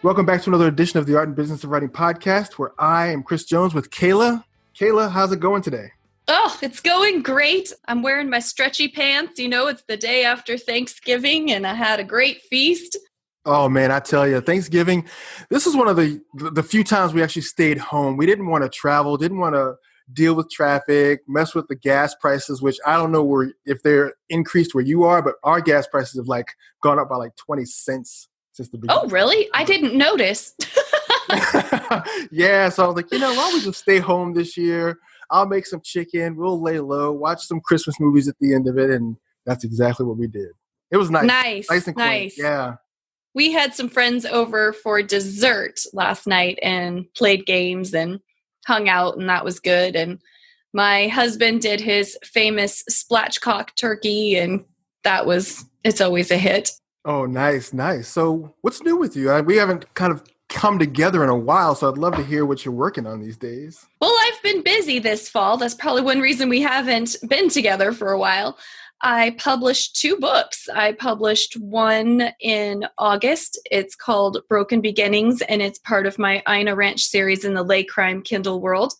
Welcome back to another edition of the Art and Business of Writing podcast, where I am Chris Jones with Kayla. Kayla, how's it going today? Oh, it's going great. I'm wearing my stretchy pants. You know, it's the day after Thanksgiving, and I had a great feast. Oh, man, I tell you, Thanksgiving, this is one of the few times we actually stayed home. We didn't want to travel, didn't want to deal with traffic, mess with the gas prices, which I don't know if they're increased where you are, but our gas prices have gone up by 20 cents since the beginning. Oh, really? I didn't notice. Yeah, so I was like, why don't we just stay home this year? I'll make some chicken, we'll lay low, watch some Christmas movies at the end of it, and that's exactly what we did. It was nice. Nice and clean. Yeah. We had some friends over for dessert last night and played games and hung out, and that was good. And my husband did his famous splatchcock turkey, and it's always a hit. Oh, nice. So what's new with you? We haven't kind of come together in a while, so I'd love to hear what you're working on these days. Well, I've been busy this fall. That's probably one reason we haven't been together for a while. I published 2 books. I published one in August. It's called Broken Beginnings, and it's part of my Ina Ranch series in the Lay Crime Kindle world.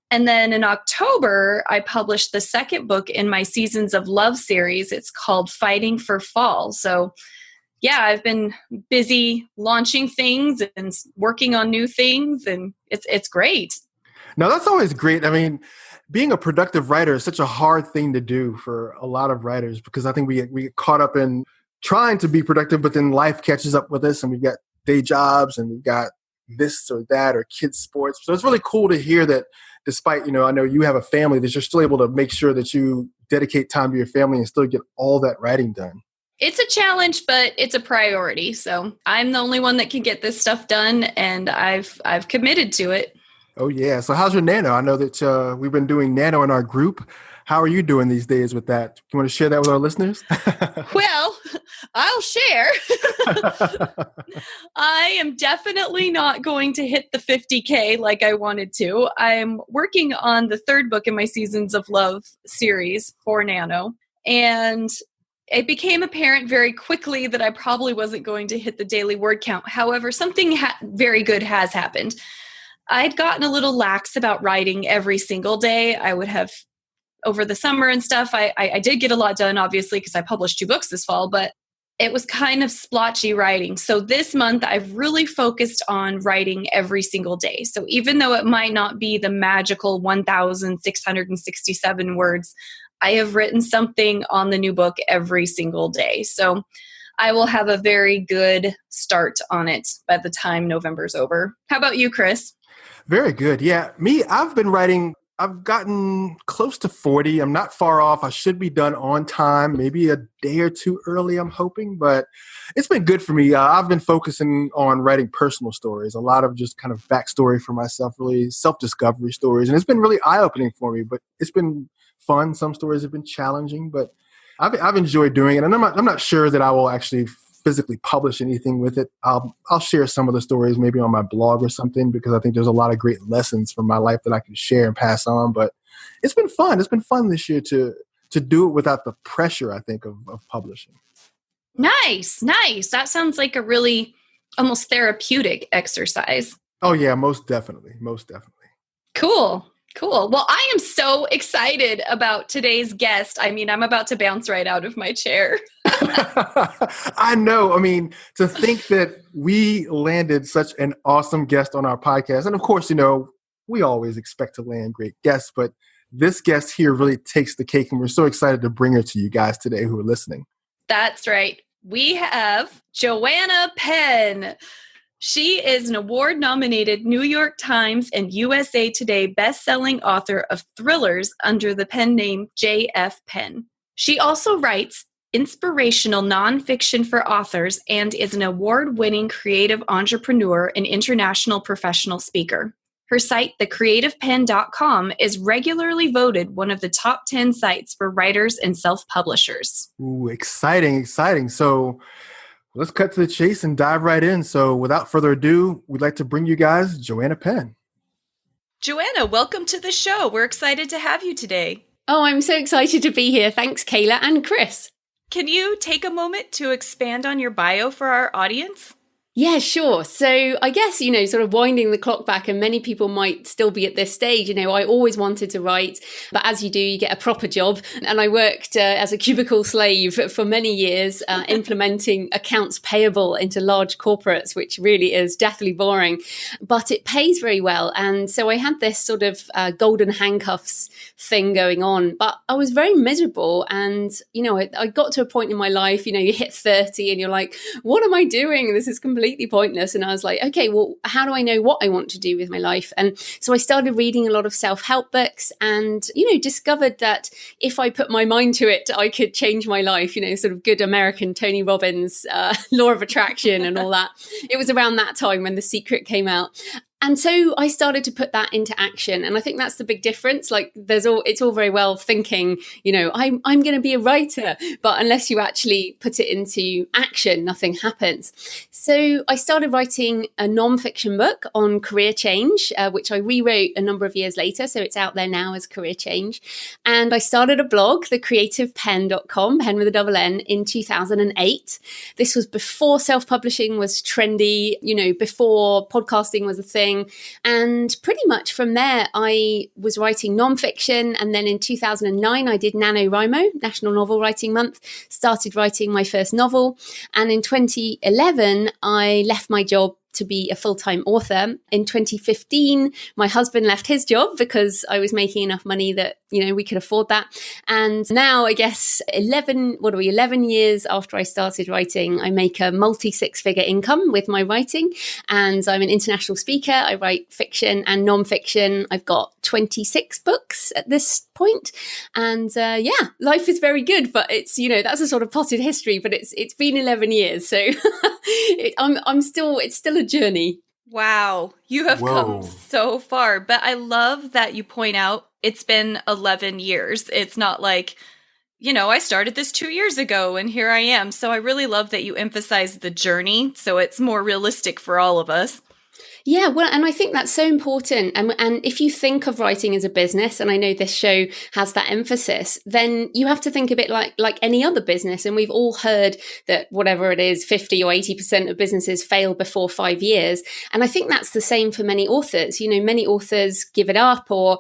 And then in October, I published the second book in my Seasons of Love series. It's called Fighting for Fall. So yeah, I've been busy launching things and working on new things, and it's great. Now, that's always great. I mean, being a productive writer is such a hard thing to do for a lot of writers, because I think we get caught up in trying to be productive, but then life catches up with us and we've got day jobs and we've got this or that or kids sports. So it's really cool to hear that despite, I know you have a family, that you're still able to make sure that you dedicate time to your family and still get all that writing done. It's a challenge, but it's a priority. So I'm the only one that can get this stuff done, and I've committed to it. Oh, yeah. So how's your nano? I know that we've been doing nano in our group. How are you doing these days with that? You want to share that with our listeners? Well, I'll share. I am definitely not going to hit the 50K like I wanted to. I'm working on the 3rd book in my Seasons of Love series for Nano. And it became apparent very quickly that I probably wasn't going to hit the daily word count. However, something very good has happened. I'd gotten a little lax about writing every single day. I would have, over the summer and stuff, I did get a lot done, obviously, because I published 2 books this fall, but it was kind of splotchy writing. So this month, I've really focused on writing every single day. So even though it might not be the magical 1,667 words, I have written something on the new book every single day. So I will have a very good start on it by the time November's over. How about you, Chris? Very good. Yeah. Me, I've been writing, I've gotten close to 40. I'm not far off. I should be done on time, maybe a day or 2 early, I'm hoping, but it's been good for me. I've been focusing on writing personal stories, a lot of just kind of backstory for myself, really self-discovery stories. And it's been really eye-opening for me, but it's been fun. Some stories have been challenging, but I've enjoyed doing it. And I'm not sure that I will actually physically publish anything with it. I'll share some of the stories maybe on my blog or something, because I think there's a lot of great lessons from my life that I can share and pass on. But it's been fun. It's been fun this year to do it without the pressure, I think, of publishing. Nice. That sounds like a really almost therapeutic exercise. Oh, yeah, most definitely. Cool. Well, I am so excited about today's guest. I mean, I'm about to bounce right out of my chair. I know. I mean, to think that we landed such an awesome guest on our podcast. And of course, we always expect to land great guests, but this guest here really takes the cake. And we're so excited to bring her to you guys today who are listening. That's right. We have Joanna Penn. She is an award-nominated New York Times and USA Today best-selling author of thrillers under the pen name J.F.Penn. She also writes inspirational nonfiction for authors and is an award-winning creative entrepreneur and international professional speaker. Her site, thecreativepenn.com, is regularly voted one of the top 10 sites for writers and self-publishers. Ooh, exciting. So let's cut to the chase and dive right in. So without further ado, we'd like to bring you guys Joanna Penn. Joanna, welcome to the show. We're excited to have you today. Oh, I'm so excited to be here. Thanks, Kayla and Chris. Can you take a moment to expand on your bio for our audience? Yeah, sure. So I guess, sort of winding the clock back, and many people might still be at this stage. I always wanted to write, but as you do, you get a proper job. And I worked as a cubicle slave for many years, implementing accounts payable into large corporates, which really is deathly boring, but it pays very well. And so I had this sort of golden handcuffs thing going on, but I was very miserable. And, I got to a point in my life, you hit 30 and you're like, what am I doing? This is completely pointless. And I was like, okay, well, how do I know what I want to do with my life? And so I started reading a lot of self-help books and, discovered that if I put my mind to it, I could change my life, sort of good American Tony Robbins, law of attraction and all that. It was around that time when The Secret came out. And so I started to put that into action. And I think that's the big difference. Like it's all very well thinking, I'm going to be a writer, but unless you actually put it into action, nothing happens. So I started writing a nonfiction book on career change, which I rewrote a number of years later. So it's out there now as Career Change. And I started a blog, thecreativepenn.com, pen with a double N, in 2008. This was before self-publishing was trendy, before podcasting was a thing. And pretty much from there, I was writing nonfiction. And then in 2009, I did NaNoWriMo, National Novel Writing Month, started writing my first novel. And in 2011, I left my job to be a full-time author. In 2015, my husband left his job because I was making enough money that, we could afford that. And now I guess 11 years after I started writing, I make a multi-six-figure income with my writing. And I'm an international speaker. I write fiction and non-fiction. I've got 26 books at this point. And life is very good, but it's, that's a sort of potted history, but it's been 11 years. So it's still a journey. Wow, you have come so far. But I love that you point out it's been 11 years. It's not like, I started this 2 years ago and here I am. So I really love that you emphasize the journey so it's more realistic for all of us. Yeah, well, and I think that's so important. And if you think of writing as a business, and I know this show has that emphasis, then you have to think of it like any other business. And we've all heard that whatever it is, 50 or 80% of businesses fail before 5 years. And I think that's the same for many authors. many authors give it up or,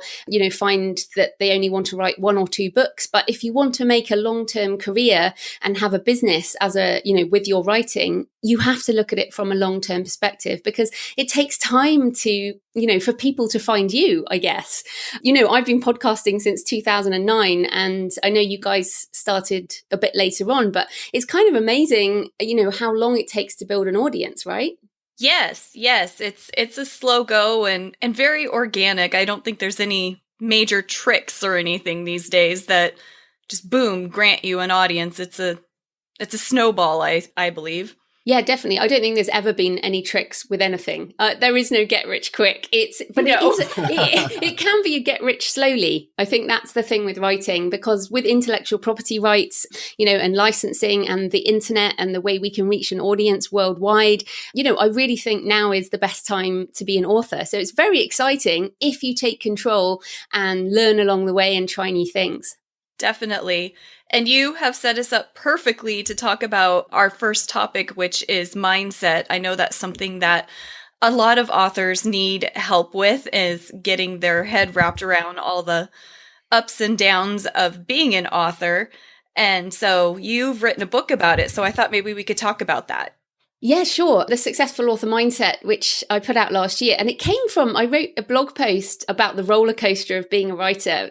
find that they only want to write 1 or 2 books. But if you want to make a long-term career and have a business as with your writing, you have to look at it from a long-term perspective because it takes time to, for people to find you, I guess. I've been podcasting since 2009 and I know you guys started a bit later on, but it's kind of amazing, how long it takes to build an audience, right? Yes. It's a slow go and very organic. I don't think there's any major tricks or anything these days that just boom, grant you an audience. It's a snowball, I believe. Yeah, definitely. I don't think there's ever been any tricks with anything. There is no get rich quick. It can be a get rich slowly. I think that's the thing with writing, because with intellectual property rights, and licensing and the internet and the way we can reach an audience worldwide, I really think now is the best time to be an author. So it's very exciting if you take control and learn along the way and try new things. Definitely. And you have set us up perfectly to talk about our first topic, which is mindset. I know that's something that a lot of authors need help with, is getting their head wrapped around all the ups and downs of being an author. And so you've written a book about it. So I thought maybe we could talk about that. Yeah, sure. The Successful Author Mindset, which I put out last year. And it came from, I wrote a blog post about the roller coaster of being a writer,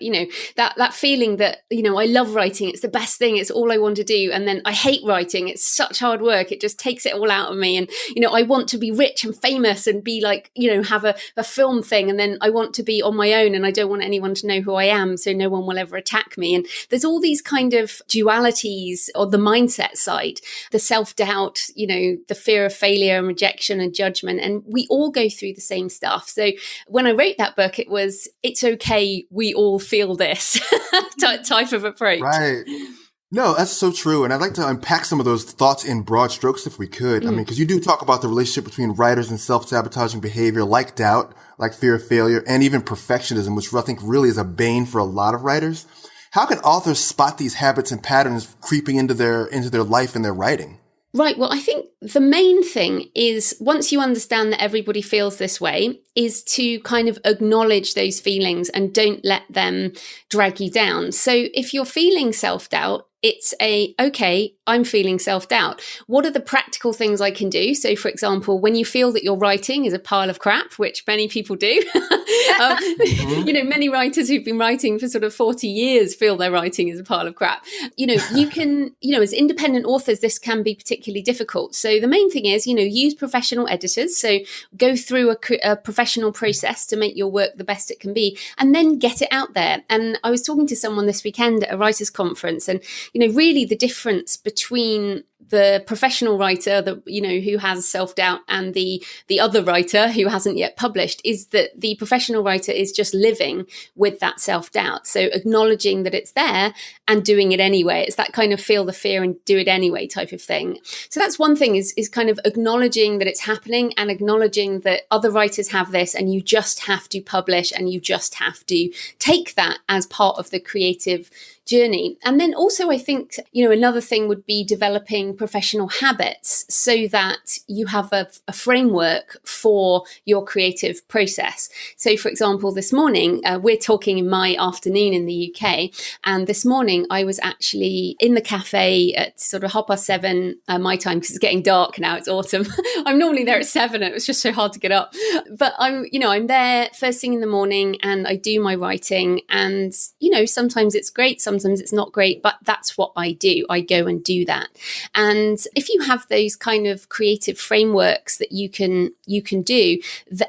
that feeling that, I love writing. It's the best thing. It's all I want to do. And then I hate writing. It's such hard work. It just takes it all out of me. And, I want to be rich and famous and be like, have a film thing. And then I want to be on my own and I don't want anyone to know who I am. So no one will ever attack me. And there's all these kind of dualities on the mindset side, the self-doubt, the fear of failure and rejection and judgment. And we all go through the same stuff. So when I wrote that book, it's okay, we all feel this type of approach. Right. No, that's so true. And I'd like to unpack some of those thoughts in broad strokes if we could. I mean, because you do talk about the relationship between writers and self-sabotaging behavior like doubt, like fear of failure, and even perfectionism, which I think really is a bane for a lot of writers. How can authors spot these habits and patterns creeping into their life and their writing? Right. Well, I think the main thing is once you understand that everybody feels this way, is to kind of acknowledge those feelings and don't let them drag you down. So if you're feeling self-doubt, it's okay, I'm feeling self-doubt. What are the practical things I can do? So, for example, when you feel that your writing is a pile of crap, which many people do, many writers who've been writing for sort of 40 years feel their writing is a pile of crap. You can, as independent authors, this can be particularly difficult. So the main thing is, use professional editors. So go through a professional process to make your work the best it can be, and then get it out there. And I was talking to someone this weekend at a writers' conference, and really the difference between the professional writer that who has self-doubt and the other writer who hasn't yet published is that the professional writer is just living with that self-doubt. So acknowledging that it's there and doing it anyway. It's that kind of feel the fear and do it anyway type of thing. So that's one thing, is kind of acknowledging that it's happening and acknowledging that other writers have this, and you just have to publish, and you just have to take that as part of the creative journey. And then also, I think, another thing would be developing professional habits so that you have a framework for your creative process. So, for example, this morning, we're talking in my afternoon in the UK. And this morning, I was actually in the cafe at sort of 7:30 my time, because it's getting dark now. It's autumn. I'm normally there at 7. It was just so hard to get up. But I'm there first thing in the morning, and I do my writing. And, sometimes it's great, sometimes it's not great, but that's what I do. I go and do that. And if you have those kind of creative frameworks that you can do,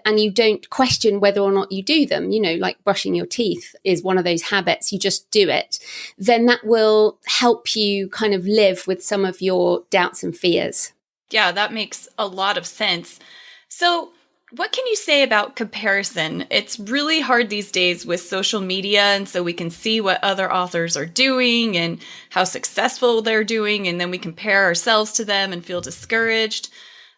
and you don't question whether or not you do them, like brushing your teeth is one of those habits, you just do it, then that will help you kind of live with some of your doubts and fears. Yeah, that makes a lot of sense. So what can you say about comparison? It's really hard these days with social media, and so we can see what other authors are doing and how successful they're doing, and then we compare ourselves to them and feel discouraged.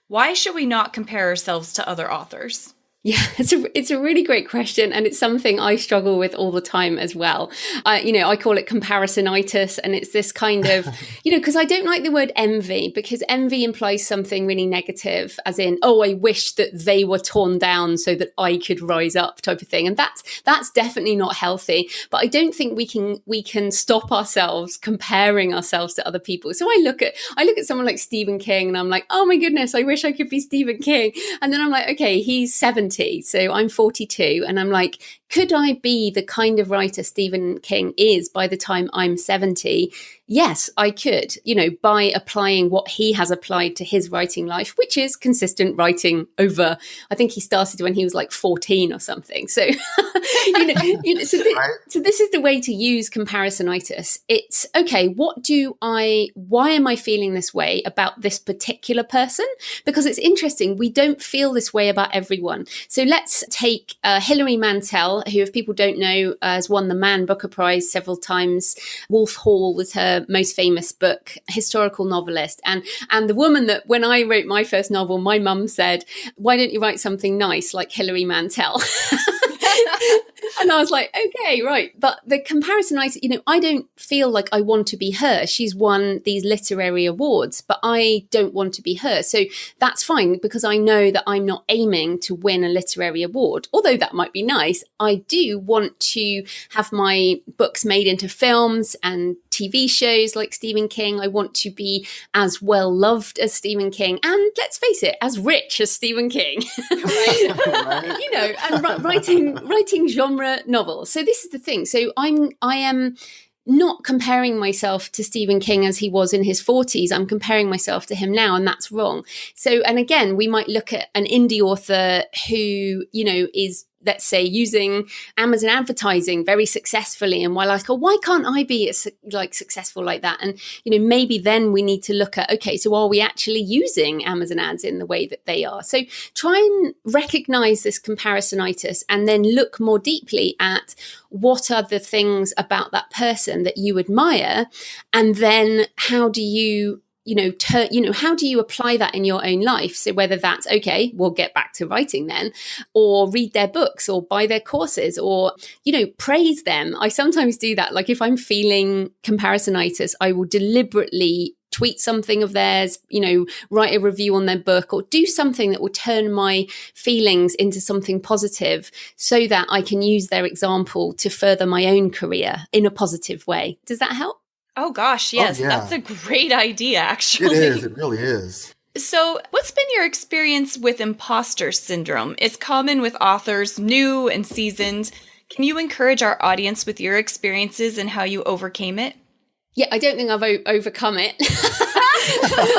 Why should we not compare ourselves to other authors? Yeah, it's a really great question, and it's something I struggle with all the time as well. I call it comparisonitis, and it's this kind of, because I don't like the word envy, because envy implies something really negative, as in, oh, I wish that they were torn down so that I could rise up, type of thing, and that's definitely not healthy. But I don't think we can stop ourselves comparing ourselves to other people. So I look at someone like Stephen King, and I'm like, oh my goodness, I wish I could be Stephen King, and then I'm like, okay, he's 70. So I'm 42, and I'm like, could I be the kind of writer Stephen King is by the time I'm 70? Yes, I could, by applying what he has applied to his writing life, which is consistent writing over, I think he started when he was like 14 or something. So, so this is the way to use comparisonitis. It's, okay, why am I feeling this way about this particular person? Because it's interesting, we don't feel this way about everyone. So let's take Hilary Mantel, who, if people don't know, has won the Man Booker Prize several times. Wolf Hall was her most famous book, historical novelist. And the woman that, when I wrote my first novel, my mum said, why don't you write something nice like Hilary Mantel? And I was like, okay, right. But the comparisonitis, I don't feel like I want to be her. She's won these literary awards, but I don't want to be her. So that's fine, because I know that I'm not aiming to win a literary award. Although that might be nice, I do want to have my books made into films and TV shows like Stephen King. I want to be as well loved as Stephen King, and let's face it, as rich as Stephen King. Right. And writing genre novels. So this is the thing. So I am not comparing myself to Stephen King as he was in his 40s. I'm comparing myself to him now, and that's wrong. So, and again, we might look at an indie author who, is, let's say, using Amazon advertising very successfully, and we're like, oh, why can't I be successful like that? And maybe then we need to look at, okay, so are we actually using Amazon ads in the way that they are? So try and recognize this comparisonitis, and then look more deeply at what are the things about that person that you admire, and then how do you how do you apply that in your own life? So whether that's, okay, we'll get back to writing then, or read their books, or buy their courses, or, praise them. I sometimes do that. Like if I'm feeling comparisonitis, I will deliberately tweet something of theirs, write a review on their book, or do something that will turn my feelings into something positive so that I can use their example to further my own career in a positive way. Does that help? Oh gosh, yes. Oh, yeah. That's a great idea, actually. It is. It really is. So, what's been your experience with imposter syndrome? It's common with authors, new and seasoned. Can you encourage our audience with your experiences and how you overcame it? Yeah, I don't think I've overcome it.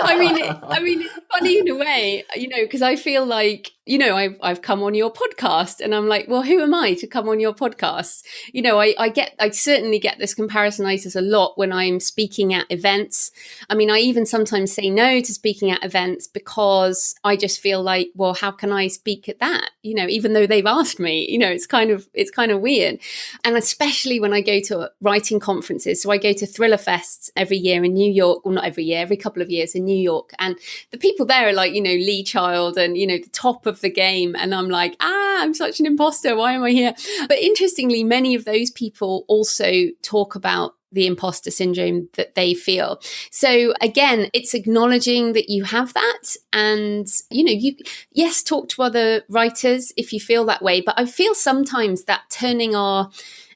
I mean, it's funny in a way, because I feel like, I've come on your podcast and I'm like, well, who am I to come on your podcast? I certainly get this comparisonitis a lot when I'm speaking at events. I mean, I even sometimes say no to speaking at events because I just feel like, well, how can I speak at that? Even though they've asked me, it's kind of weird. And especially when I go to writing conferences. So I go to Thriller Fests every year in New York, well, not every year, every couple of years in New York. And the people there are like, Lee Child and, the top of the game. And I'm like, I'm such an imposter. Why am I here? But interestingly, many of those people also talk about the imposter syndrome that they feel. So again, it's acknowledging that you have that. And, yes, talk to other writers if you feel that way. But I feel sometimes that turning our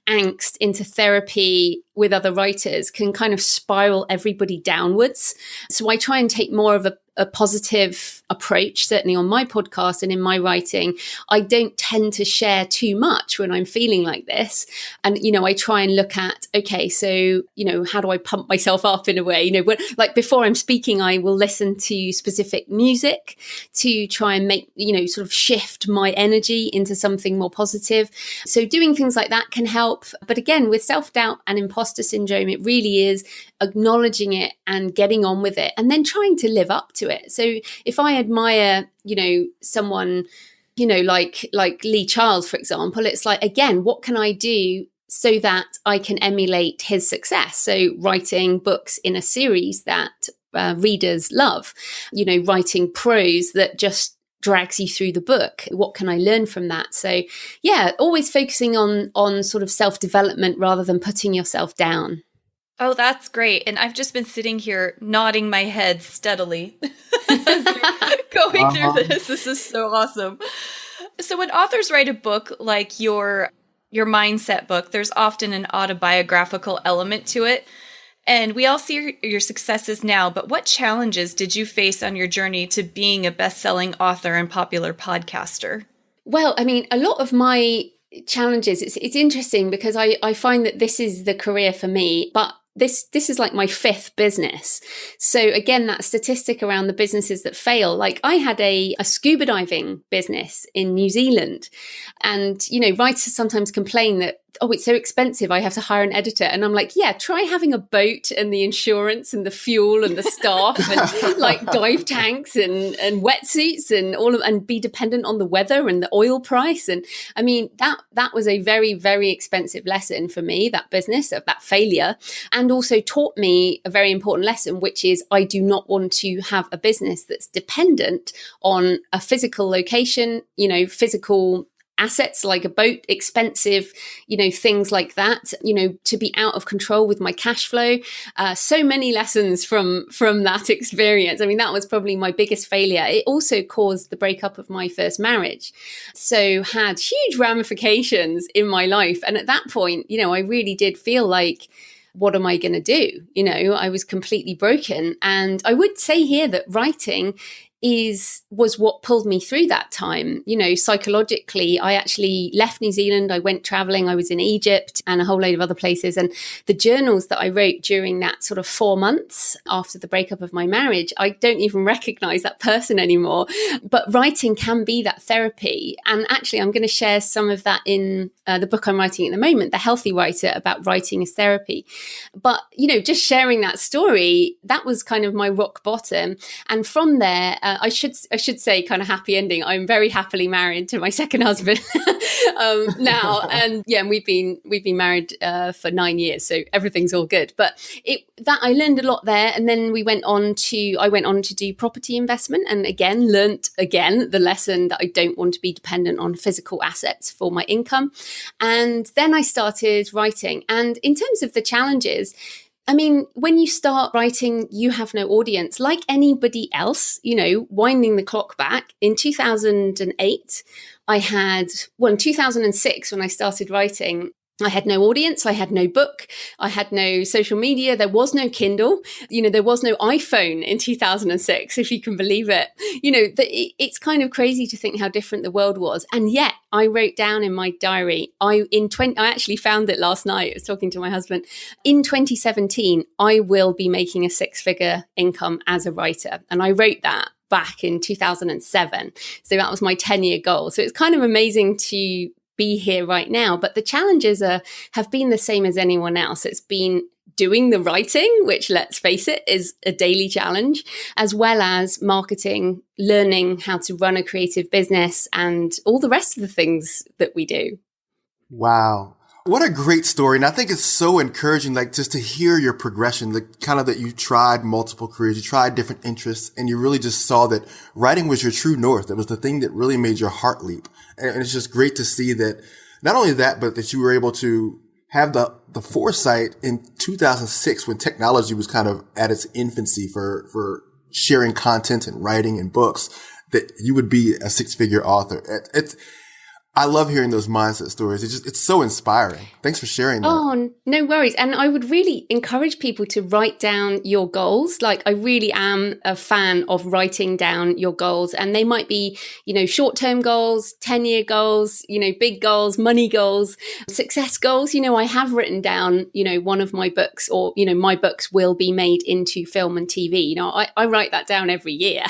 angst into therapy with other writers can kind of spiral everybody downwards. So I try and take more of a positive approach, certainly on my podcast and in my writing. I don't tend to share too much when I'm feeling like this. And, I try and look at, okay, so, how do I pump myself up in a way? Like before I'm speaking, I will listen to specific music to try and make, sort of shift my energy into something more positive. So doing things like that can help. But again, with self-doubt and imposter syndrome, it really is acknowledging it and getting on with it and then trying to live up to it. So if I admire, someone, like Lee Child, for example, it's like, again, what can I do so that I can emulate his success? So writing books in a series that readers love, writing prose that just drags you through the book. What can I learn from that? So yeah, always focusing on sort of self-development rather than putting yourself down. Oh, that's great. And I've just been sitting here nodding my head steadily as you're going through this. This is so awesome. So when authors write a book like your mindset book, there's often an autobiographical element to it. And we all see your successes now, but what challenges did you face on your journey to being a best-selling author and popular podcaster? Well, I mean, a lot of my challenges, it's interesting because I find that this is the career for me, but this is like my fifth business. So again, that statistic around the businesses that fail, like I had a scuba diving business in New Zealand, and writers sometimes complain that, oh, it's so expensive, I have to hire an editor. And I'm like, yeah, try having a boat and the insurance and the fuel and the staff and like dive tanks and wetsuits and and be dependent on the weather and the oil price. And I mean, that was a very, very expensive lesson for me, that business, of that failure, and also taught me a very important lesson, which is I do not want to have a business that's dependent on a physical location, physical assets like a boat, expensive, things like that, to be out of control with my cash flow. So many lessons from that experience. I mean, that was probably my biggest failure. It also caused the breakup of my first marriage. So had huge ramifications in my life. And at that point, I really did feel like, what am I going to do? I was completely broken. And I would say here that writing was what pulled me through that time. Psychologically, I actually left New Zealand. I went traveling. I was in Egypt and a whole load of other places. And the journals that I wrote during that sort of 4 months after the breakup of my marriage, I don't even recognize that person anymore. But writing can be that therapy. And actually, I'm going to share some of that in the book I'm writing at the moment, The Healthy Writer, about writing as therapy. But, just sharing that story, that was kind of my rock bottom. And from there, I should say, kind of happy ending. I'm very happily married to my second husband now, and yeah, we've been married for 9 years, so everything's all good. But that I learned a lot there, and then I went on to do property investment, and learnt the lesson that I don't want to be dependent on physical assets for my income. And then I started writing, and in terms of the challenges, I mean, when you start writing, you have no audience. Like anybody else, winding the clock back, in 2008, in 2006, when I started writing, I had no audience. I had no book. I had no social media. There was no Kindle. There was no iPhone in 2006, if you can believe it. It's kind of crazy to think how different the world was. And yet I wrote down in my diary, I actually found it last night. I was talking to my husband. In 2017, I will be making a 6-figure income as a writer. And I wrote that back in 2007. So that was my 10-year goal. So it's kind of amazing to be here right now, but the challenges have been the same as anyone else. It's been doing the writing, which, let's face it, is a daily challenge, as well as marketing, learning how to run a creative business, and all the rest of the things that we do. Wow. What a great story. And I think it's so encouraging, like, just to hear your progression, like, kind of that you tried multiple careers, you tried different interests, and you really just saw that writing was your true north. It was the thing that really made your heart leap. And it's just great to see that not only that, but that you were able to have the foresight in 2006 when technology was kind of at its infancy for sharing content and writing and books, that you would be a 6-figure author. I love hearing those mindset stories. It's so inspiring. Thanks for sharing that. Oh, no worries. And I would really encourage people to write down your goals. Like, I really am a fan of writing down your goals. And they might be, short-term goals, 10-year goals, big goals, money goals, success goals. I have written down, one of my books, or, my books will be made into film and TV. I write that down every year.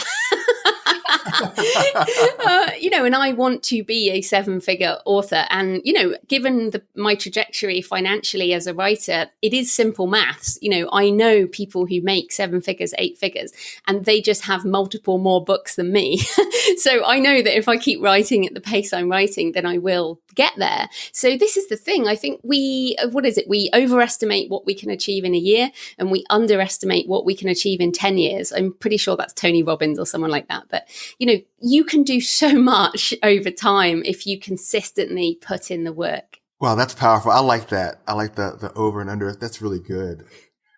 And I want to be a 7-figure author. And, given my trajectory financially as a writer, it is simple maths. I know people who make 7 figures, 8 figures, and they just have multiple more books than me. So I know that if I keep writing at the pace I'm writing, then I will get there. So this is the thing. I think we overestimate what we can achieve in a year, and we underestimate what we can achieve in 10 years. I'm pretty sure that's Tony Robbins or someone like that. But, you can do so much over time if you consistently put in the work. Wow, that's powerful. I like that. I like the over and under. That's really good.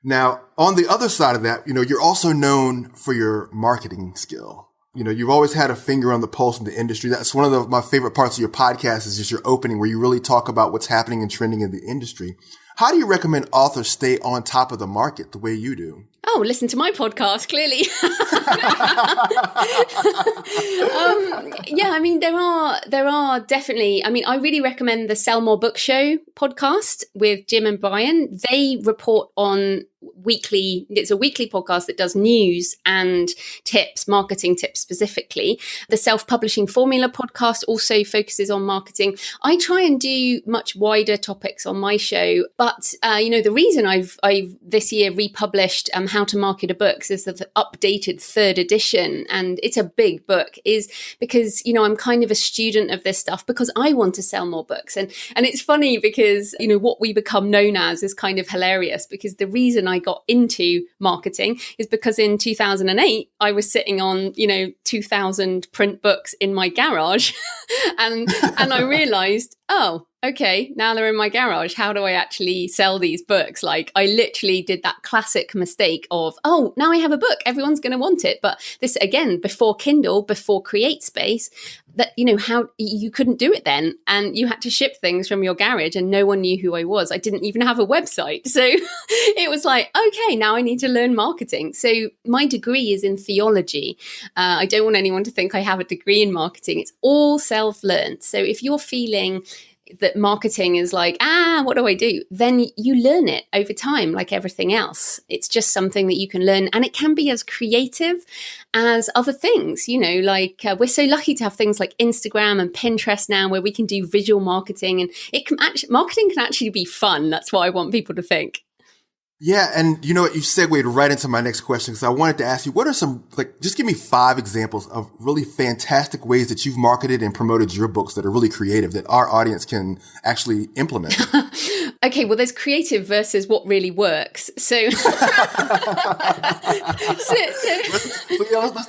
Now, on the other side of that, you're also known for your marketing skill. You've always had a finger on the pulse in the industry. That's one of my favorite parts of your podcast, is just your opening, where you really talk about what's happening and trending in the industry. How do you recommend authors stay on top of the market the way you do? Oh, listen to my podcast, clearly. Yeah, I mean, there are definitely, I really recommend the Sell More Book Show podcast with Jim and Brian. They report on it's a weekly podcast that does news and tips, marketing tips specifically. The Self-Publishing Formula podcast also focuses on marketing. I try and do much wider topics on my show, but the reason I've this year republished How to Market a Book is the updated 3rd edition, and it's a big book, is because I'm kind of a student of this stuff because I want to sell more books, and it's funny because what we become known as is kind of hilarious, because the reason I got into marketing is because in 2008 I was sitting on 2,000 print books in my garage and I realized, oh, okay, now they're in my garage. How do I actually sell these books? Like, I literally did that classic mistake of, oh, now I have a book, everyone's going to want it. But this, again, before Kindle, before CreateSpace, that, how you couldn't do it then. And you had to ship things from your garage and no one knew who I was. I didn't even have a website. So it was like, okay, now I need to learn marketing. So my degree is in theology. I don't want anyone to think I have a degree in marketing. It's all self-learned. So if you're feeling that marketing is like, what do I do? Then you learn it over time, like everything else. It's just something that you can learn, and it can be as creative as other things, like we're so lucky to have things like Instagram and Pinterest now, where we can do visual marketing, and marketing can actually be fun. That's what I want people to think. Yeah. And you know what? You segued right into my next question, because I wanted to ask you, what are some, just give me 5 examples of really fantastic ways that you've marketed and promoted your books that are really creative, that our audience can actually implement. Okay, well, there's creative versus what really works. So, let's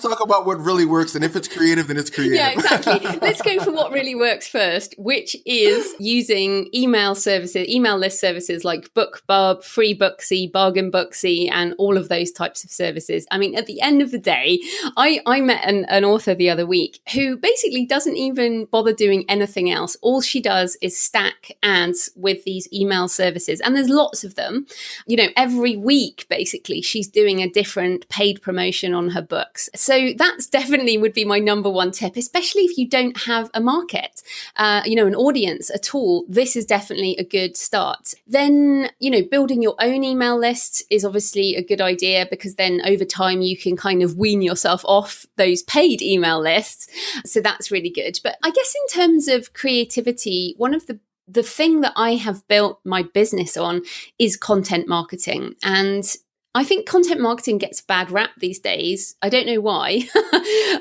talk about what really works. And if it's creative, then it's creative. Yeah, exactly. Let's go for what really works first, which is using email list services like BookBub, FreeBooksy, Booksy, Bargain Booksy, and all of those types of services. I mean, at the end of the day, I met an author the other week who basically doesn't even bother doing anything else. All she does is stack ads with these email services. And there's lots of them. You know, every week, basically, she's doing a different paid promotion on her books. So that's definitely would be my number one tip, especially if you don't have a market, an audience at all. This is definitely a good start. Then, building your own email list is obviously a good idea, because then over time you can kind of wean yourself off those paid email lists. So that's really good. But I guess in terms of creativity, one of the thing that I have built my business on is content marketing. And I think content marketing gets a bad rap these days. I don't know why,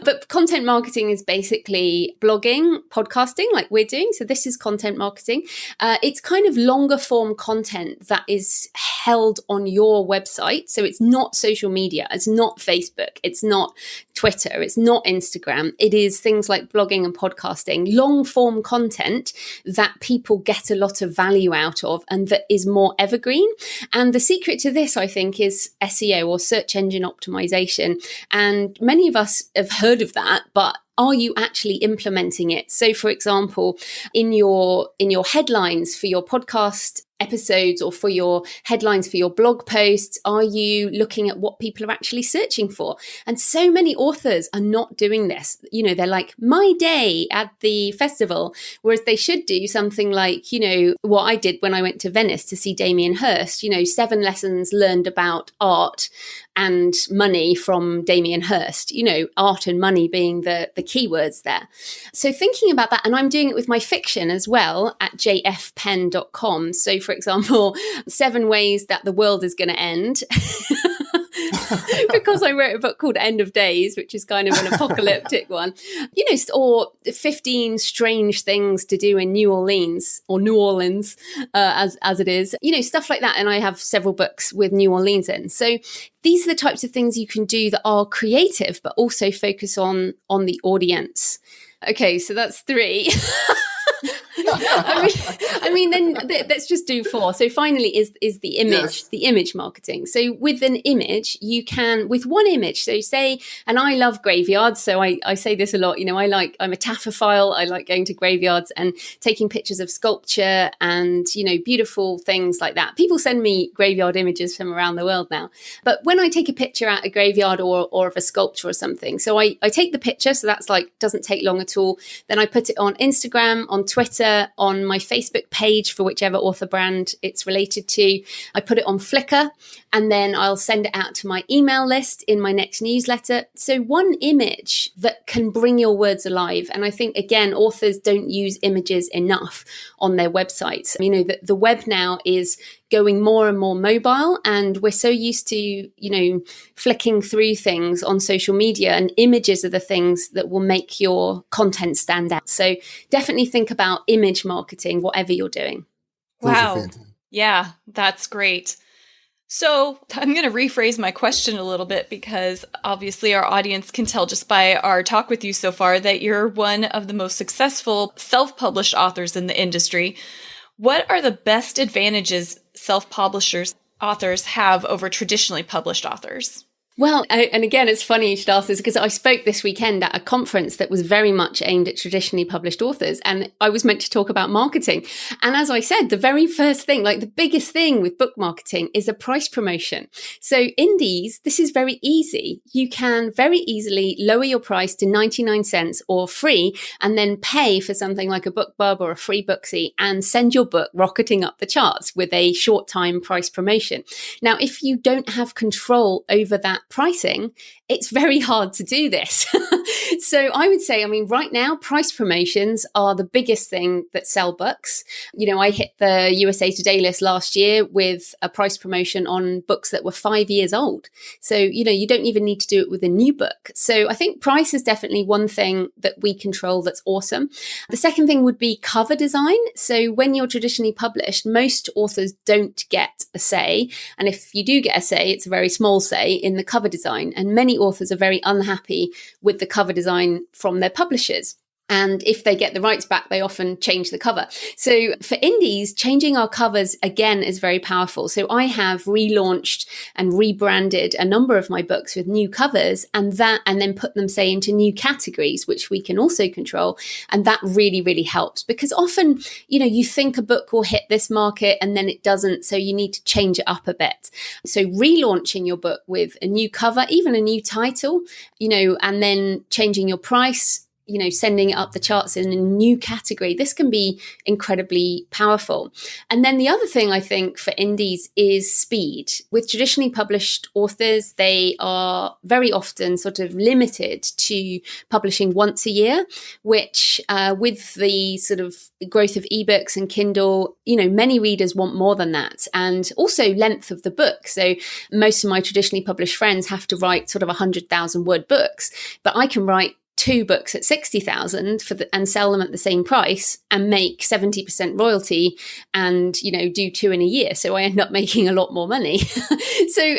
but content marketing is basically blogging, podcasting like we're doing. So this is content marketing. It's kind of longer form content that is held on your website. So it's not social media. It's not Facebook. It's not Twitter. It's not Instagram. It is things like blogging and podcasting, long form content that people get a lot of value out of and that is more evergreen. And the secret to this, I think, is SEO, or search engine optimization. And many of us have heard of that, but are you actually implementing it? So, for example, in your headlines for your podcast episodes, or for your headlines for your blog posts, are you looking at what people are actually searching for? And so many authors are not doing this. They're like, my day at the festival, whereas they should do something like, what I did when I went to Venice to see Damien Hirst, 7 lessons learned about art and money from Damien Hirst, art and money being the keywords there. So thinking about that, and I'm doing it with my fiction as well at J.F.Penn.com. So for example, 7 ways that the world is going to end. Because I wrote a book called End of Days, which is kind of an apocalyptic one, or 15 strange things to do in New Orleans, or New Orleans, as it is, stuff like that. And I have several books with New Orleans in. So these are the types of things you can do that are creative, but also focus on the audience. Okay, so that's 3. I mean, then let's just do 4. So finally is the image, yes. The image marketing. So with an image, you can, with one image, so say, and I love graveyards. So I say this a lot, I'm a taphophile. I like going to graveyards and taking pictures of sculpture and, beautiful things like that. People send me graveyard images from around the world now. But when I take a picture at a graveyard or of a sculpture or something, so I take the picture, so that's doesn't take long at all. Then I put it on Instagram, on Twitter, on my Facebook page for whichever author brand it's related to. I put it on Flickr, and then I'll send it out to my email list in my next newsletter. So one image that can bring your words alive. And I think, again, authors don't use images enough on their websites. The web now is going more and more mobile, and we're so used to, flicking through things on social media, and images are the things that will make your content stand out. So definitely think about image marketing, whatever you're doing. Wow. Yeah, that's great. So I'm going to rephrase my question a little bit, because obviously our audience can tell just by our talk with you so far that you're one of the most successful self-published authors in the industry. What are the best advantages authors have over traditionally published authors? Well, and again, it's funny you should ask this, because I spoke this weekend at a conference that was very much aimed at traditionally published authors. And I was meant to talk about marketing. And as I said, the very first thing, the biggest thing with book marketing is a price promotion. So indies, this is very easy. You can very easily lower your price to 99 cents or free, and then pay for something like a BookBub or a free Booksy, and send your book rocketing up the charts with a short time price promotion. Now, if you don't have control over that pricing, it's very hard to do this. So I would say, right now, price promotions are the biggest thing that sell books. I hit the USA Today list last year with a price promotion on books that were 5 years old. So, you don't even need to do it with a new book. So I think price is definitely one thing that we control that's awesome. The second thing would be cover design. So when you're traditionally published, most authors don't get a say. And if you do get a say, it's a very small say in the cover design. And many authors are very unhappy with the cover design from their publishers. And if they get the rights back, they often change the cover. So for indies, changing our covers again is very powerful. So I have relaunched and rebranded a number of my books with new covers, and then put them, say, into new categories, which we can also control. And that really, really helps, because often, you think a book will hit this market and then it doesn't. So you need to change it up a bit. So relaunching your book with a new cover, even a new title, and then changing your price, sending it up the charts in a new category. This can be incredibly powerful. And then the other thing I think for indies is speed. With traditionally published authors, they are very often sort of limited to publishing once a year, which with the sort of growth of ebooks and Kindle, many readers want more than that. And also length of the book. So most of my traditionally published friends have to write sort of 100,000 word books, but I can write 2 books at 60,000 and sell them at the same price and make 70% royalty and, do 2 in a year. So I end up making a lot more money. So,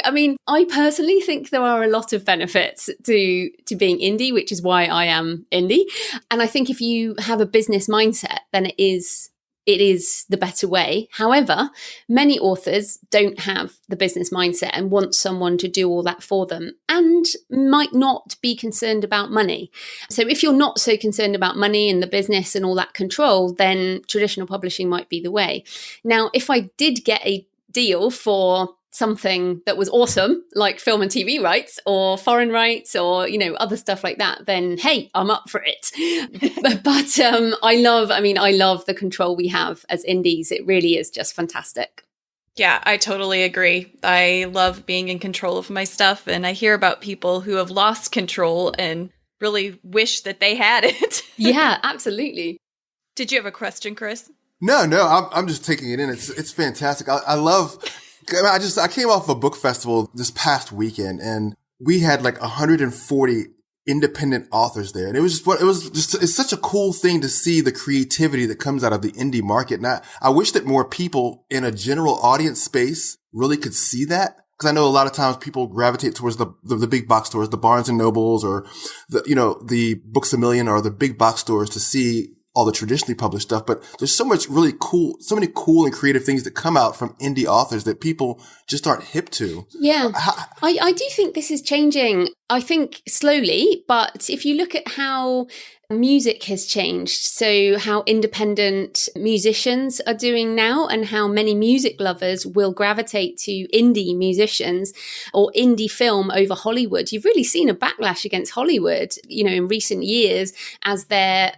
I personally think there are a lot of benefits to being indie, which is why I am indie. And I think if you have a business mindset, then it is the better way. However, many authors don't have the business mindset and want someone to do all that for them and might not be concerned about money. So if you're not so concerned about money and the business and all that control, then traditional publishing might be the way. Now, if I did get a deal for something that was awesome, like film and TV rights or foreign rights or, other stuff like that, then hey, I'm up for it. but I love the control we have as indies. It really is just fantastic. Yeah, I totally agree. I love being in control of my stuff. And I hear about people who have lost control and really wish that they had it. Yeah, absolutely. Did you have a question, Chris? No, I'm just taking it in. It's fantastic. I love. I came off a book festival this past weekend, and we had like 140 independent authors there, and it's such a cool thing to see the creativity that comes out of the indie market. And I wish that more people in a general audience space really could see that, because I know a lot of times people gravitate towards the big box stores, the Barnes and Nobles, or the Books A Million, or the big box stores to see all the traditionally published stuff. But there's so many cool and creative things that come out from indie authors that people just aren't hip to. Yeah. I do think this is changing. I think slowly, but if you look at how music has changed, so how independent musicians are doing now and how many music lovers will gravitate to indie musicians or indie film over Hollywood. You've really seen a backlash against Hollywood, in recent years, as their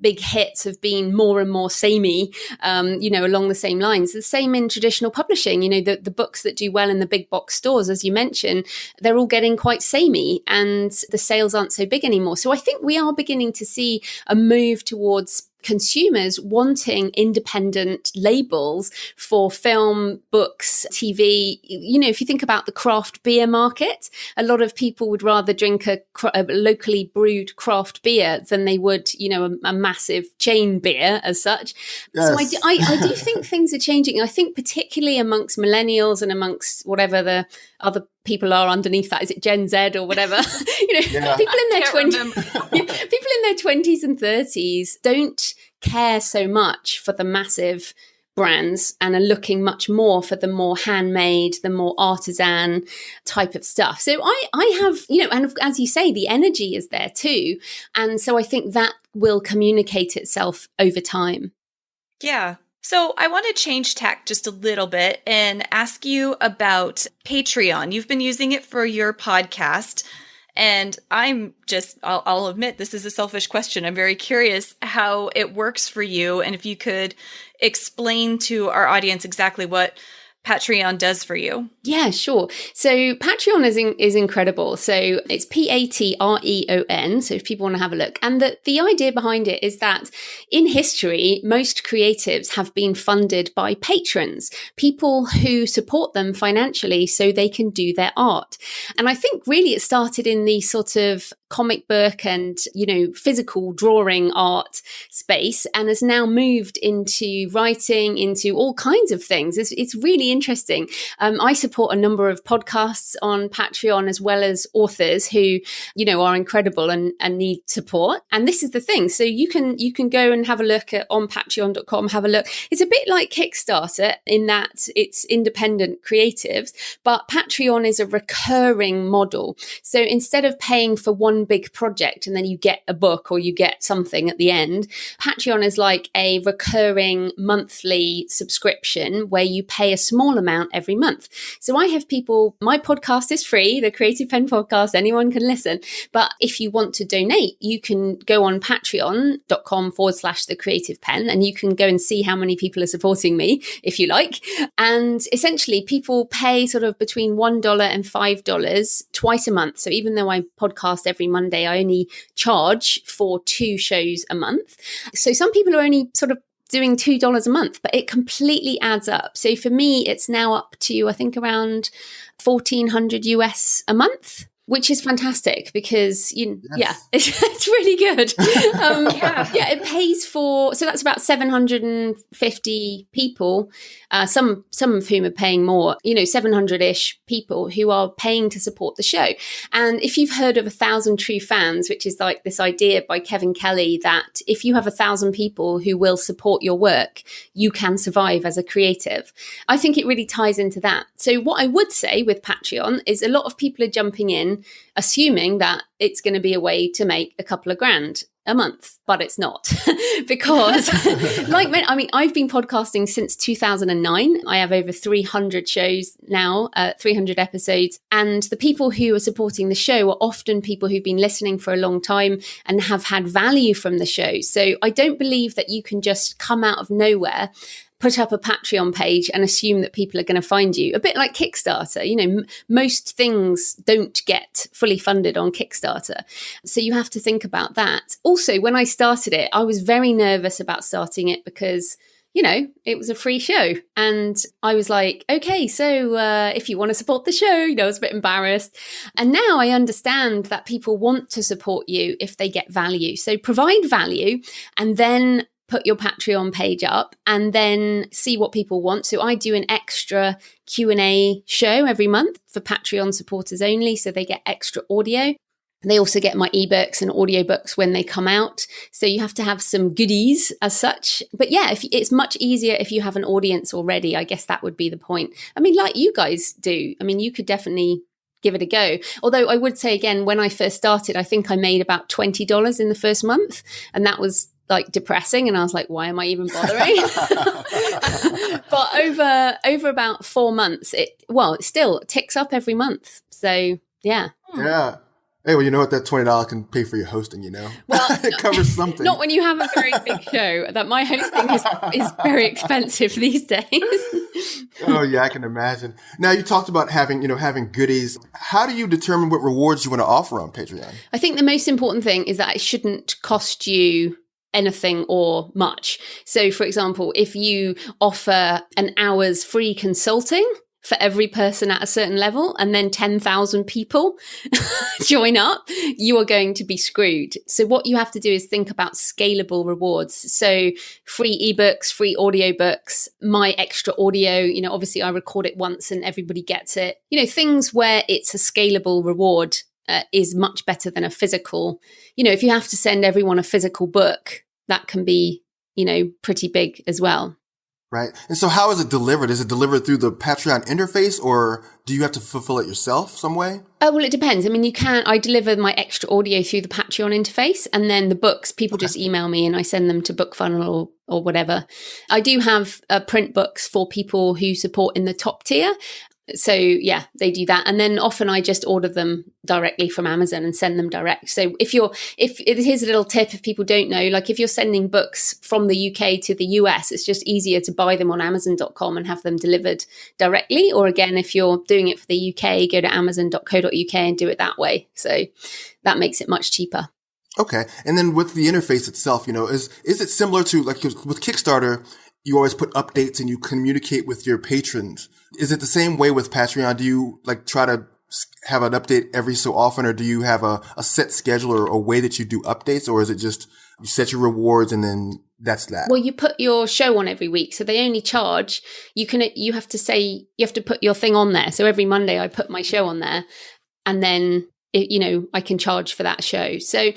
big hits have been more and more samey, along the same lines. The same in traditional publishing, the books that do well in the big box stores, as you mentioned, they're all getting quite samey and the sales aren't so big anymore. So I think we are beginning to see a move towards consumers wanting independent labels for film, books, TV. If you think about the craft beer market, a lot of people would rather drink a locally brewed craft beer than they would, a massive chain beer as such. Yes. So I do think things are changing. I think particularly amongst millennials and amongst whatever the other people are underneath that. Is it Gen Z or whatever? Yeah. People in their 20s and 30s don't care so much for the massive brands and are looking much more for the more handmade, the more artisan type of stuff. So I have, and as you say, the energy is there too. And so I think that will communicate itself over time. Yeah. So I want to change tack just a little bit and ask you about Patreon. You've been using it for your podcast. And I'll admit, this is a selfish question. I'm very curious how it works for you. And if you could explain to our audience exactly what Patreon does for you. Yeah, sure. So Patreon is incredible. So it's Patreon. So if people want to have a look. And the idea behind it is that in history, most creatives have been funded by patrons, people who support them financially so they can do their art. And I think really it started in the sort of comic book and, physical drawing art space and has now moved into writing, into all kinds of things. It's really interesting. I support a number of podcasts on Patreon, as well as authors who, are incredible and need support. And this is the thing. So you can go and have a look at on patreon.com, have a look. It's a bit like Kickstarter in that it's independent creatives, but Patreon is a recurring model. So instead of paying for one big project and then you get a book or you get something at the end, Patreon is like a recurring monthly subscription where you pay a small amount every month. So I have people, my podcast is free, the Creative Penn podcast, anyone can listen. But if you want to donate, you can go on patreon.com/the Creative Penn and you can go and see how many people are supporting me, if you like. And essentially people pay sort of between $1 and $5 twice a month. So even though I podcast every Monday, I only charge for 2 shows a month. So some people are only sort of doing $2 a month, but it completely adds up. So for me, it's now up to, I think, around $1,400 US a month, which is fantastic because, it's really good. It pays for, so that's about 750 people, some of whom are paying more, 700-ish people who are paying to support the show. And if you've heard of 1,000 True Fans, which is like this idea by Kevin Kelly that if you have 1,000 people who will support your work, you can survive as a creative. I think it really ties into that. So what I would say with Patreon is a lot of people are jumping in assuming that it's going to be a way to make a couple of grand a month, but it's not. Because I've been podcasting since 2009. I have over 300 shows now, 300 episodes. And the people who are supporting the show are often people who've been listening for a long time and have had value from the show. So I don't believe that you can just come out of nowhere, put up a Patreon page and assume that people are going to find you. A bit like Kickstarter. Most things don't get fully funded on Kickstarter. So you have to think about that. Also, when I started it, I was very nervous about starting it because, it was a free show. And I was like, okay, so if you want to support the show, I was a bit embarrassed. And now I understand that people want to support you if they get value. So provide value and then put your Patreon page up and then see what people want. So I do an extra Q&A show every month for Patreon supporters only. So they get extra audio. They also get my ebooks and audiobooks when they come out. So you have to have some goodies as such. But yeah, it's much easier if you have an audience already. I guess that would be the point. Like you guys do. You could definitely give it a go. Although I would say again, when I first started, I think I made about $20 in the first month. And that was depressing, and I was like, why am I even bothering? But over about 4 months, it still ticks up every month. So yeah. Hey, well, you know what? That $20 can pay for your hosting, Well, it covers something. Not when you have a very big show. That my hosting is very expensive these days. Oh, yeah, I can imagine. Now, you talked about having goodies. How do you determine what rewards you want to offer on Patreon? I think the most important thing is that it shouldn't cost you anything or much. So, for example, if you offer an hour's free consulting for every person at a certain level, and then 10,000 people join up, you are going to be screwed. So what you have to do is think about scalable rewards. So free ebooks, free audiobooks, my extra audio, obviously I record it once and everybody gets it. Things where it's a scalable reward is much better than a physical. If you have to send everyone a physical book, that can be, pretty big as well. Right. And so how is it delivered? Is it delivered through the Patreon interface, or do you have to fulfill it yourself some way? Well, it depends. I deliver my extra audio through the Patreon interface, and then the books, people just email me and I send them to BookFunnel or whatever. I do have print books for people who support in the top tier. So yeah, they do that. And then often I just order them directly from Amazon and send them direct. So here's a little tip if people don't know, if you're sending books from the UK to the US, it's just easier to buy them on Amazon.com and have them delivered directly. Or again, if you're doing it for the UK, go to Amazon.co.uk and do it that way. So that makes it much cheaper. Okay. And then with the interface itself, is it similar to with Kickstarter, you always put updates and you communicate with your patrons. Is it the same way with Patreon? Do you try to have an update every so often, or do you have a set schedule or a way that you do updates, or is it just You set your rewards and then that's that. Well, you put your show on every week, so they only charge. You have to put your thing on there. So every Monday I put my show on there, and then I can charge for that show. So,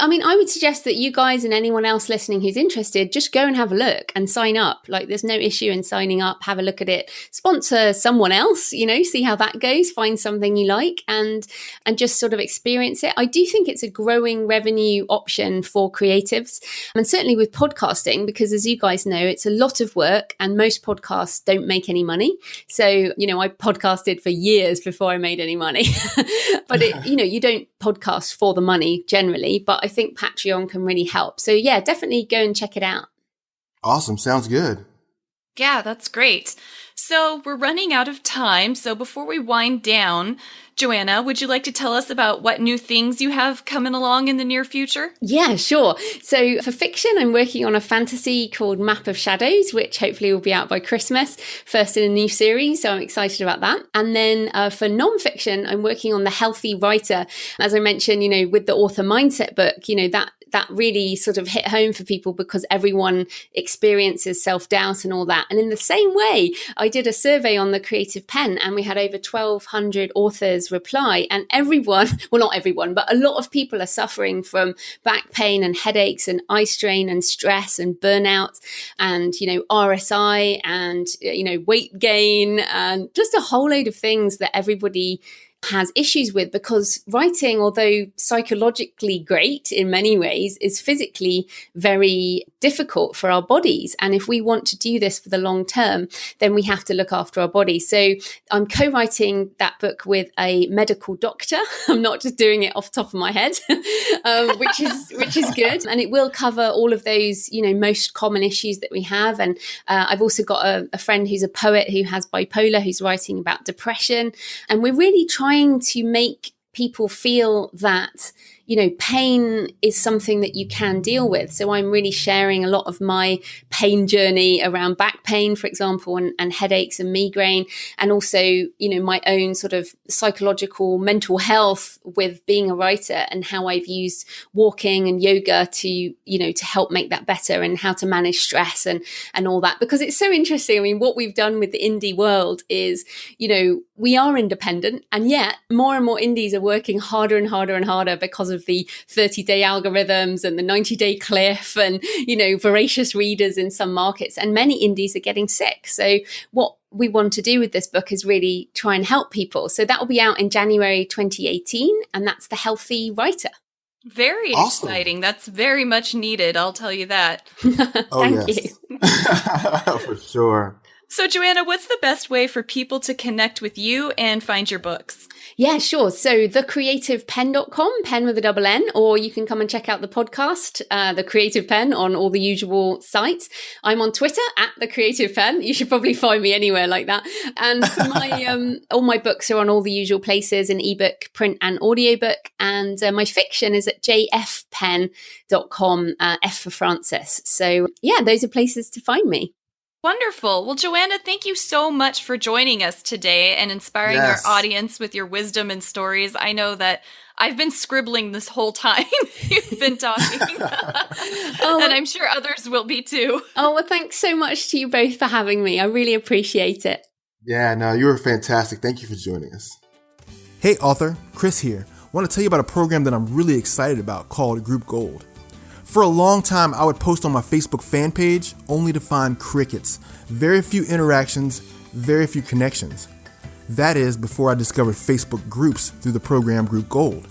I mean, I would suggest that you guys and anyone else listening who's interested, just go and have a look and sign up. Like, there's no issue in signing up. Have a look at it. Sponsor someone else, see how that goes. Find something you like and just sort of experience it. I do think it's a growing revenue option for creatives, and certainly with podcasting, because as you guys know, it's a lot of work and most podcasts don't make any money. So, I podcasted for years before I made any money, but you don't podcast for the money generally, but I think Patreon can really help. So yeah, definitely go and check it out. Awesome. Sounds good. Yeah, that's great. So we're running out of time. So before we wind down, Joanna, would you like to tell us about what new things you have coming along in the near future? Yeah, sure. So for fiction, I'm working on a fantasy called Map of Shadows, which hopefully will be out by Christmas, first in a new series. So I'm excited about that. And then for nonfiction, I'm working on The Healthy Writer. As I mentioned, with the author mindset book, that really sort of hit home for people because everyone experiences self-doubt and all that. And in the same way, I did a survey on the Creative Penn and we had over 1,200 authors reply. And everyone, well, not everyone, but a lot of people are suffering from back pain and headaches and eye strain and stress and burnout and, RSI and, weight gain and just a whole load of things that everybody has issues with, because writing, although psychologically great in many ways, is physically very difficult for our bodies. And if we want to do this for the long term, then we have to look after our bodies. So I'm co-writing that book with a medical doctor. I'm not just doing it off the top of my head, which is good. And it will cover all of those, most common issues that we have. And I've also got a friend who's a poet who has bipolar, who's writing about depression. And we're really trying to make people feel that pain is something that you can deal with. So I'm really sharing a lot of my pain journey around back pain, for example, and headaches and migraine, and also, my own sort of psychological mental health with being a writer and how I've used walking and yoga to help make that better, and how to manage stress and all that, because it's so interesting. I mean, what we've done with the indie world is, we are independent, and yet more and more indies are working harder and harder and harder because of the 30-day algorithms and the 90-day cliff and, voracious readers in some markets. And many indies are getting sick. So what we want to do with this book is really try and help people. So that will be out in January 2018. And that's The Healthy Writer. Very awesome. Exciting. That's very much needed. I'll tell you that. Thank you. For sure. So, Joanna, what's the best way for people to connect with you and find your books? Yeah, sure. So thecreativepenn.com, pen with a double N, or you can come and check out the podcast, The Creative Penn, on all the usual sites. I'm on Twitter @The Creative Penn. You should probably find me anywhere like that. And my all my books are on all the usual places, in ebook, print and audiobook. And my fiction is at J.F.Penn.com, F for Francis. So yeah, those are places to find me. Wonderful. Well, Joanna, thank you so much for joining us today and inspiring our audience with your wisdom and stories. I know that I've been scribbling this whole time you've been talking, and I'm sure others will be too. Oh, well, thanks so much to you both for having me. I really appreciate it. Yeah, no, you were fantastic. Thank you for joining us. Hey, author, Chris here. I want to tell you about a program that I'm really excited about called Group Gold. For a long time, I would post on my Facebook fan page only to find crickets. Very few interactions, very few connections. That is before I discovered Facebook groups through the program Group Gold.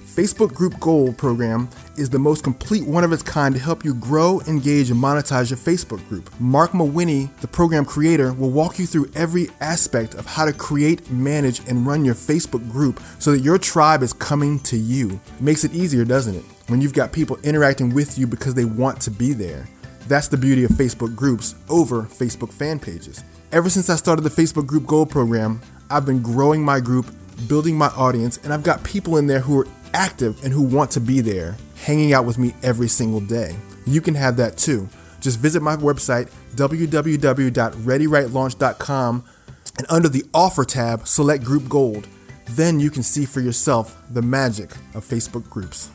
Facebook Group Gold program is the most complete one of its kind to help you grow, engage, and monetize your Facebook group. Mark Mawhinney, the program creator, will walk you through every aspect of how to create, manage, and run your Facebook group so that your tribe is coming to you. It makes it easier, doesn't it? When you've got people interacting with you because they want to be there. That's the beauty of Facebook groups over Facebook fan pages. Ever since I started the Facebook Group Gold program, I've been growing my group, building my audience, and I've got people in there who are active and who want to be there, hanging out with me every single day. You can have that too. Just visit my website, www.readywritelaunch.com, and under the offer tab, select Group Gold. Then you can see for yourself the magic of Facebook groups.